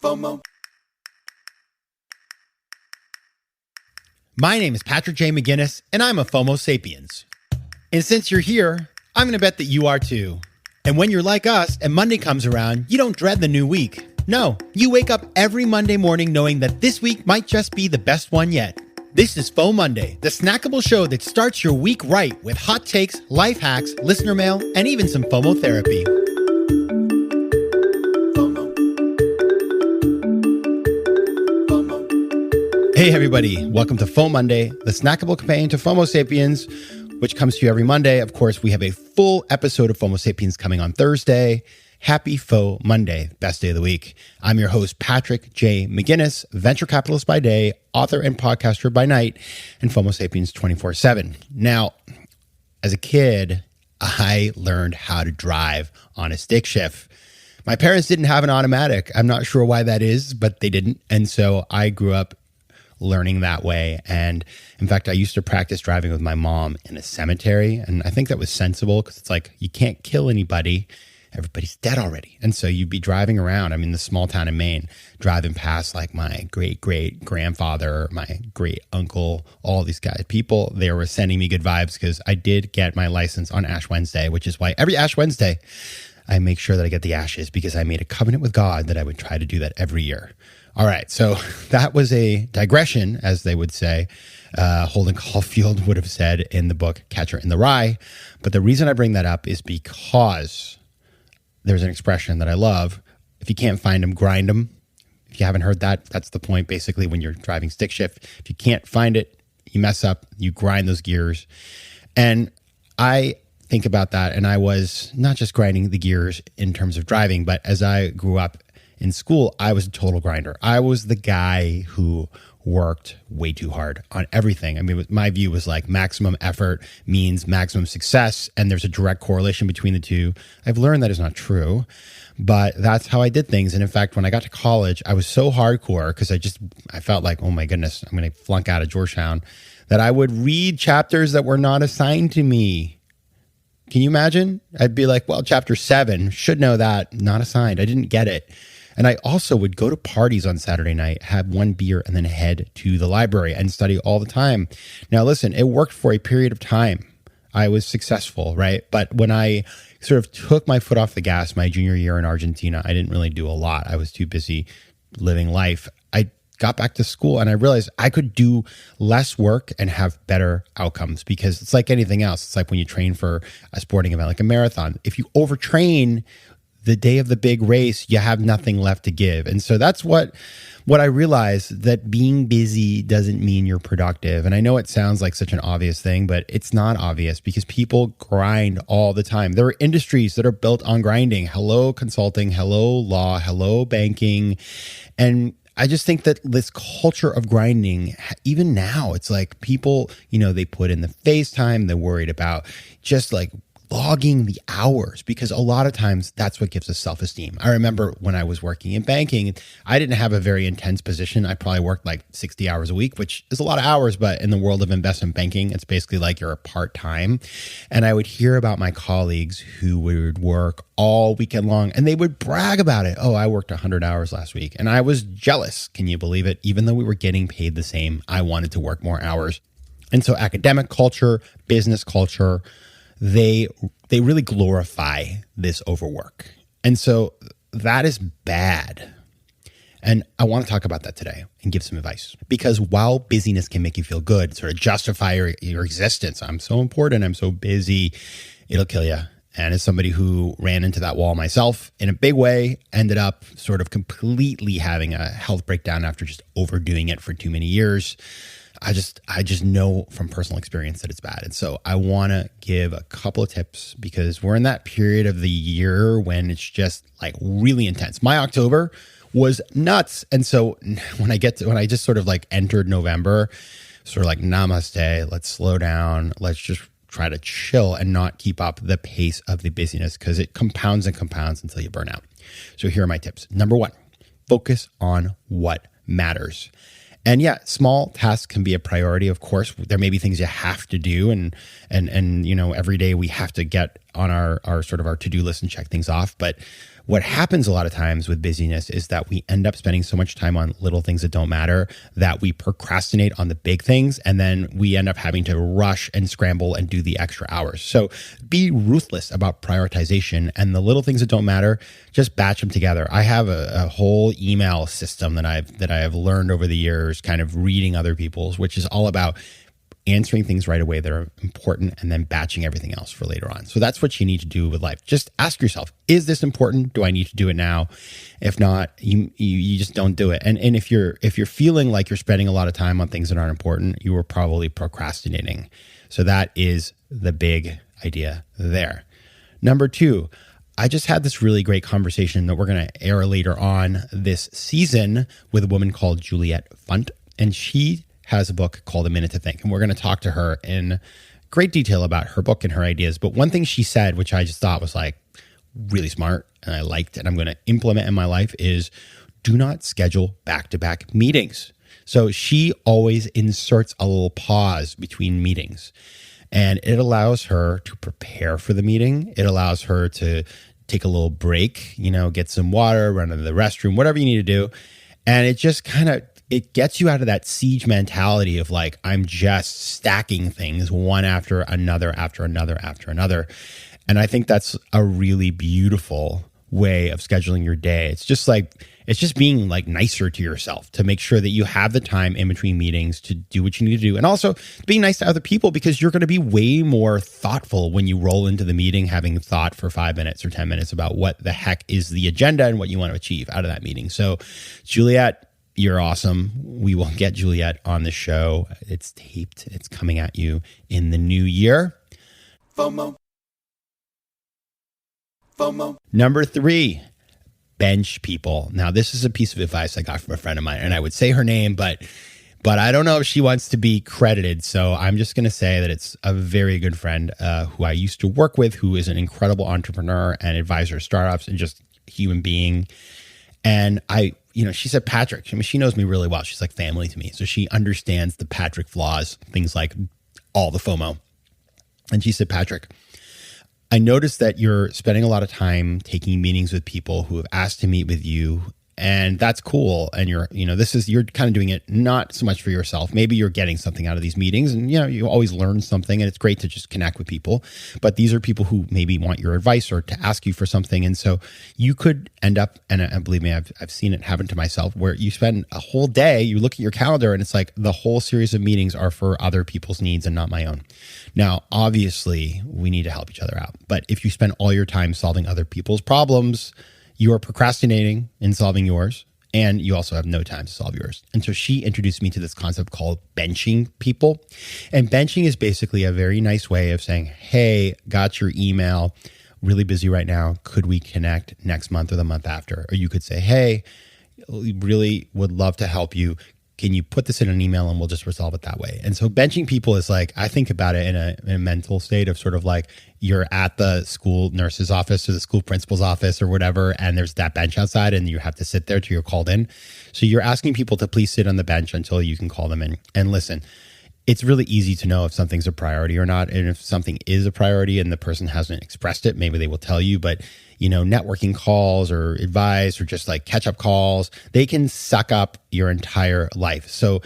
FOMO. My name is Patrick J. McGinnis, and I'm a FOMO Sapiens. And since you're here, I'm going to bet that you are too. And when you're like us and Monday comes around, you don't dread the new week. No, you wake up every Monday morning knowing that this week might just be the best one yet. This is FOMOnday, the snackable show that starts your week right with hot takes, life hacks, listener mail, and even some FOMO therapy. Hey everybody, welcome to FOMOnday, the snackable companion to FOMO Sapiens, which comes to you every Monday. Of course, we have a full episode of FOMO Sapiens coming on Thursday. Happy FOMOnday, best day of the week. I'm your host, Patrick J. McGinnis, venture capitalist by day, author and podcaster by night, and FOMO Sapiens 24/7. Now, as a kid, I learned how to drive on a stick shift. My parents didn't have an automatic. I'm not sure why that is, but they didn't. And so I grew up learning that way. And in fact, I used to practice driving with my mom in a cemetery. And I think that was sensible because it's like, you can't kill anybody. Everybody's dead already. And so you'd be driving around. I'm in this small town in Maine, driving past like my great-great-grandfather, my great-uncle, all these guys. People, they were sending me good vibes because I did get my license on Ash Wednesday, which is why every Ash Wednesday, I make sure that I get the ashes because I made a covenant with God that I would try to do that every year. All right, so that was a digression, as they would say. Holden Caulfield would have said in the book Catcher in the Rye. But the reason I bring that up is because there's an expression that I love. If you can't find them, grind them. If you haven't heard that, that's the point basically when you're driving stick shift. If you can't find it, you mess up, you grind those gears. And I think about that, and I was not just grinding the gears in terms of driving, but as I grew up in school, I was a total grinder. I was the guy who worked way too hard on everything. I mean, my view was like maximum effort means maximum success, and there's a direct correlation between the two. I've learned that is not true, but that's how I did things. And in fact, when I got to college, I was so hardcore because I felt like, oh my goodness, I'm going to flunk out of Georgetown, that I would read chapters that were not assigned to me. Can you imagine? I'd be like, well, chapter 7, should know that, not assigned. I didn't get it. And I also would go to parties on Saturday night, have one beer, and then head to the library and study all the time. Now, listen, it worked for a period of time. I was successful, right? But when I sort of took my foot off the gas my junior year in Argentina, I didn't really do a lot. I was too busy living life. I got back to school and I realized I could do less work and have better outcomes because it's like anything else. It's like when you train for a sporting event, like a marathon. If you overtrain the day of the big race, you have nothing left to give. And so that's what I realized, that being busy doesn't mean you're productive. And I know it sounds like such an obvious thing, but it's not obvious because people grind all the time. There are industries that are built on grinding. Hello, consulting. Hello, law. Hello, banking. And I just think that this culture of grinding, even now, it's like people, they put in the FaceTime, they're worried about just like logging the hours because a lot of times that's what gives us self-esteem. I remember when I was working in banking, I didn't have a very intense position. I probably worked like 60 hours a week, which is a lot of hours, but in the world of investment banking, it's basically like you're a part-time. And I would hear about my colleagues who would work all weekend long and they would brag about it. Oh, I worked 100 hours last week. And I was jealous. Can you believe it? Even though we were getting paid the same, I wanted to work more hours. And so academic culture, business culture, they really glorify this overwork. And so that is bad. And I want to talk about that today and give some advice. Because while busyness can make you feel good, sort of justify your existence, I'm so important, I'm so busy, it'll kill you. And as somebody who ran into that wall myself in a big way, ended up sort of completely having a health breakdown after just overdoing it for too many years, I just know from personal experience that it's bad. And so I want to give a couple of tips because we're in that period of the year when it's just like really intense. My October was nuts. And so when I just sort of like entered November, sort of like namaste, let's slow down. Let's just try to chill and not keep up the pace of the busyness because it compounds and compounds until you burn out. So here are my tips. Number 1, focus on what matters. And yeah, small tasks can be a priority. Of course, there may be things you have to do, and every day we have to get on our sort of our to-do list and check things off. But what happens a lot of times with busyness is that we end up spending so much time on little things that don't matter that we procrastinate on the big things, and then we end up having to rush and scramble and do the extra hours. So be ruthless about prioritization, and the little things that don't matter, just batch them together. I have a whole email system that I have learned over the years, kind of reading other people's, which is all about answering things right away that are important and then batching everything else for later on. So that's what you need to do with life. Just ask yourself, is this important? Do I need to do it now? If not, you just don't do it. And if you're feeling like you're spending a lot of time on things that aren't important, you are probably procrastinating. So that is the big idea there. Number 2, I just had this really great conversation that we're going to air later on this season with a woman called Juliet Funt, and she has a book called A Minute to Think. And we're going to talk to her in great detail about her book and her ideas. But one thing she said, which I just thought was like really smart and I liked and I'm going to implement in my life, is do not schedule back-to-back meetings. So she always inserts a little pause between meetings, and it allows her to prepare for the meeting. It allows her to take a little break, get some water, run to the restroom, whatever you need to do. And it just it gets you out of that siege mentality of like, I'm just stacking things one after another, after another, after another. And I think that's a really beautiful way of scheduling your day. It's just being like nicer to yourself to make sure that you have the time in between meetings to do what you need to do. And also being nice to other people, because you're going to be way more thoughtful when you roll into the meeting, having thought for 5 minutes or 10 minutes about what the heck is the agenda and what you want to achieve out of that meeting. So Juliet, you're awesome. We will get Juliet on the show. It's taped. It's coming at you in the new year. FOMO. Number 3, bench people. Now, this is a piece of advice I got from a friend of mine, and I would say her name, but I don't know if she wants to be credited. So I'm just going to say that it's a very good friend who I used to work with, who is an incredible entrepreneur and advisor to startups and just human being. And she said, Patrick, she knows me really well. She's like family to me. So she understands the Patrick flaws, things like all the FOMO. And she said, Patrick, I noticed that you're spending a lot of time taking meetings with people who have asked to meet with you, and that's cool. And you're kind of doing it not so much for yourself. Maybe you're getting something out of these meetings, and you always learn something, and it's great to just connect with people. But these are people who maybe want your advice or to ask you for something, and so you could end up, and believe me, I've seen it happen to myself, where you spend a whole day, you look at your calendar, and it's like the whole series of meetings are for other people's needs and not my own. Now, obviously, we need to help each other out, but if you spend all your time solving other people's problems, you are procrastinating in solving yours, and you also have no time to solve yours. And so she introduced me to this concept called benching people. And benching is basically a very nice way of saying, hey, got your email, really busy right now. Could we connect next month or the month after? Or you could say, hey, really would love to help you. Can you put this in an email and we'll just resolve it that way? And so benching people is like, I think about it in a mental state of sort of like you're at the school nurse's office or the school principal's office or whatever, and there's that bench outside and you have to sit there till you're called in. So you're asking people to please sit on the bench until you can call them in. And listen, it's really easy to know if something's a priority or not. And if something is a priority and the person hasn't expressed it, maybe they will tell you. But networking calls or advice or just like catch-up calls, they can suck up your entire life. So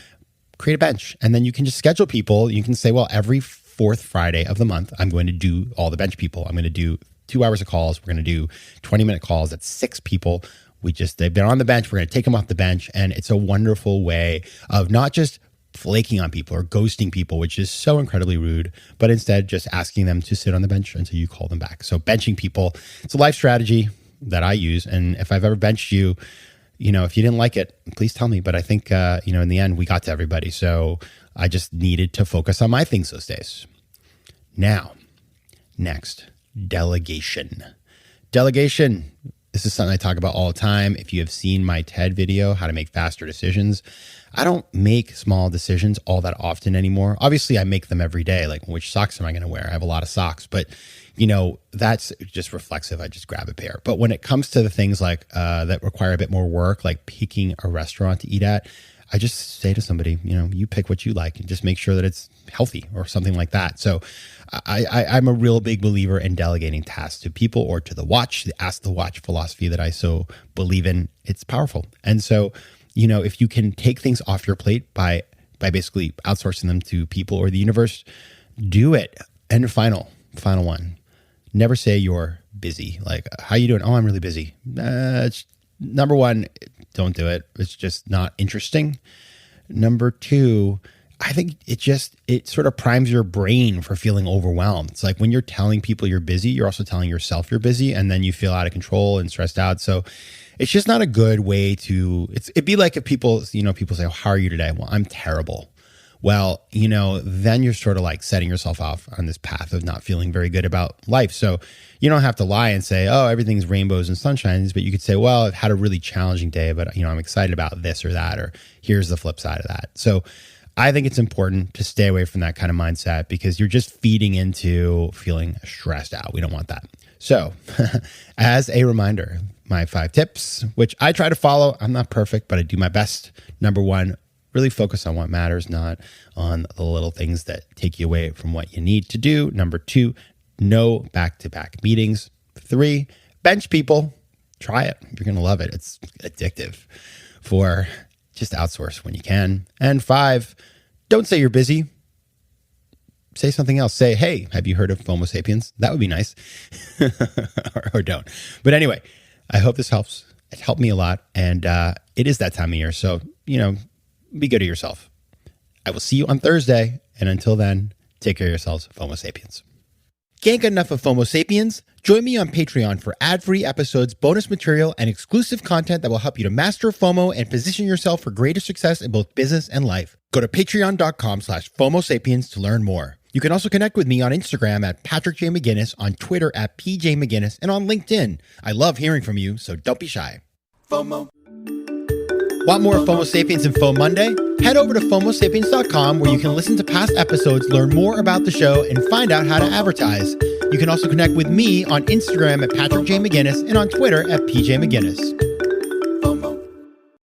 create a bench, and then you can just schedule people. You can say, well, every 4th Friday of the month, I'm going to do all the bench people. I'm going to do 2 hours of calls. We're going to do 20-minute calls. That's 6 people. They've been on the bench. We're going to take them off the bench. And it's a wonderful way of not just flaking on people or ghosting people, which is so incredibly rude, but instead just asking them to sit on the bench until you call them back. So benching people, it's a life strategy that I use. And if I've ever benched you, if you didn't like it, please tell me. But I think, in the end, we got to everybody. So I just needed to focus on my things those days. Now, next, delegation. Delegation. This is something I talk about all the time. If you have seen my TED video, How to Make Faster Decisions, I don't make small decisions all that often anymore. Obviously, I make them every day. Like, which socks am I going to wear? I have a lot of socks, but that's just reflexive. I just grab a pair. But when it comes to the things like that require a bit more work, like picking a restaurant to eat at, I just say to somebody, you pick what you like and just make sure that it's healthy or something like that. So I'm a real big believer in delegating tasks to people or to the watch, the ask the watch philosophy that I so believe in. It's powerful. And so, if you can take things off your plate by basically outsourcing them to people or the universe, do it. And final one, never say you're busy. Like, how you doing? Oh, I'm really busy. It's number one, don't do it. It's just not interesting. Number two, I think it sort of primes your brain for feeling overwhelmed. It's like when you're telling people you're busy, you're also telling yourself you're busy, and then you feel out of control and stressed out. So it's just not a good way to, it'd be like if people say, oh, how are you today? Well, I'm terrible. Well, then you're sort of like setting yourself off on this path of not feeling very good about life. So you don't have to lie and say, oh, everything's rainbows and sunshines, but you could say, well, I've had a really challenging day, but I'm excited about this or that, or here's the flip side of that. So I think it's important to stay away from that kind of mindset because you're just feeding into feeling stressed out. We don't want that. So as a reminder, my 5 tips, which I try to follow. I'm not perfect, but I do my best. Number 1, really focus on what matters, not on the little things that take you away from what you need to do. Number 2, no back-to-back meetings. 3, bench people. Try it. You're going to love it. It's addictive. 4, just outsource when you can. And 5, don't say you're busy. Say something else. Say, hey, have you heard of FOMO Sapiens? That would be nice. or don't. But anyway, I hope this helps. It helped me a lot. And it is that time of year. So, be good to yourself. I will see you on Thursday. And until then, take care of yourselves, FOMO Sapiens. Can't get enough of FOMO Sapiens? Join me on Patreon for ad-free episodes, bonus material, and exclusive content that will help you to master FOMO and position yourself for greater success in both business and life. Go to patreon.com/FOMO Sapiens to learn more. You can also connect with me on Instagram at Patrick J. McGinnis, on Twitter at PJ McGinnis, and on LinkedIn. I love hearing from you, so don't be shy. FOMO. Want more FOMO Sapiens and FOMOnday? Head over to FOMOsapiens.com where you can listen to past episodes, learn more about the show, and find out how to advertise. You can also connect with me on Instagram at Patrick J. McGinnis and on Twitter at PJ McGinnis.